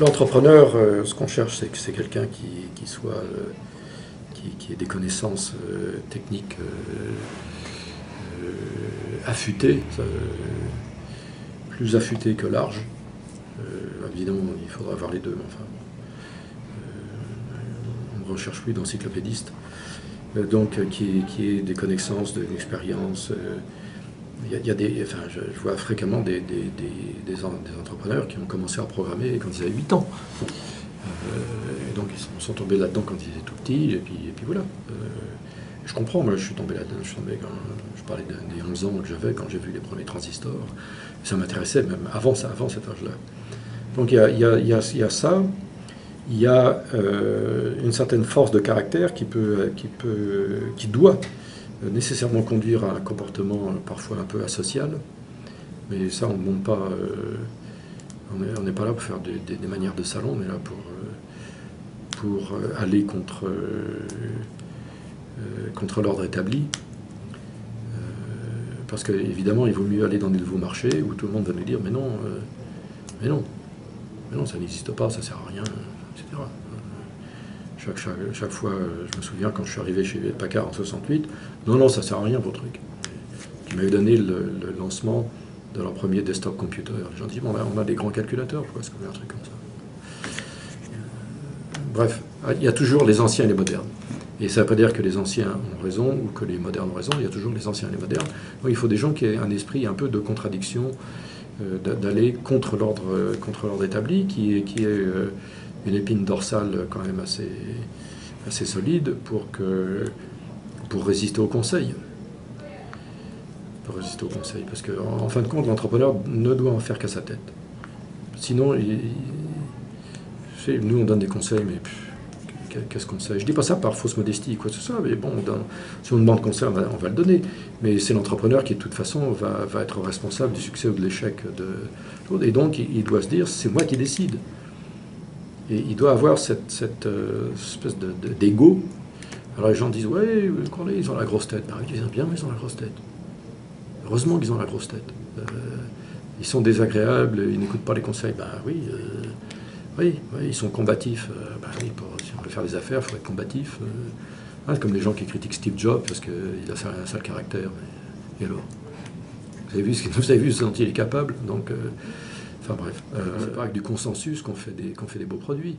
L'entrepreneur, ce qu'on cherche, c'est quelqu'un qui ait des connaissances techniques affûtées, plus affûtées que larges. Évidemment, il faudra avoir les deux, mais enfin, on ne recherche plus d'encyclopédiste. Donc, qui ait des connaissances, une expérience. Je vois fréquemment des entrepreneurs qui ont commencé à programmer quand ils avaient 8 ans. Et donc ils sont tombés là-dedans quand ils étaient tout petits, et puis voilà. Je comprends, moi je suis tombé là-dedans, je parlais des 11 ans que j'avais quand j'ai vu les premiers transistors. Ça m'intéressait même avant cet âge-là. Donc il y a ça, il y a une certaine force de caractère qui doit nécessairement conduire à un comportement parfois un peu asocial, mais ça on ne monte pas, on n'est pas là pour faire des manières de salon, on est là pour aller contre l'ordre établi, parce qu'évidemment il vaut mieux aller dans des nouveaux marchés où tout le monde va nous dire mais non, ça n'existe pas, ça sert à rien, etc. Chaque fois, je me souviens quand je suis arrivé chez Packard en 68, non, ça sert à rien vos trucs. Qui m'avaient donné le lancement de leur premier desktop computer. Les gens disent, bon, là, on a des grands calculateurs, pourquoi est-ce qu'on met un truc comme ça? Bref, il y a toujours les anciens et les modernes. Et ça ne veut pas dire que les anciens ont raison ou que les modernes ont raison, il y a toujours les anciens et les modernes. Donc il faut des gens qui aient un esprit un peu de contradiction, d'aller contre l'ordre établi, qui est une épine dorsale quand même assez solide pour résister au conseil. Parce qu'en fin de compte, l'entrepreneur ne doit en faire qu'à sa tête. Sinon, nous on donne des conseils, mais qu'est-ce qu'on sait? Je ne dis pas ça par fausse modestie, quoi que ce soit, mais bon, si on demande conseil, on va le donner. Mais c'est l'entrepreneur qui, de toute façon, va être responsable du succès ou de l'échec de. Et donc, il doit se dire, c'est moi qui décide. Et il doit avoir cette espèce d'ego. Alors les gens disent, ouais, ils ont la grosse tête. Ben, ils disent bien, mais ils ont la grosse tête. Heureusement qu'ils ont la grosse tête. Ils sont désagréables, ils n'écoutent pas les conseils. Ben oui, ils sont combatifs. Si on veut faire des affaires, il faut être combatif. C'est comme les gens qui critiquent Steve Jobs parce qu'il a un sale caractère. Et alors vous avez vu ce dont il est capable. Donc, enfin bref, c'est pas avec du consensus qu'on fait des beaux produits.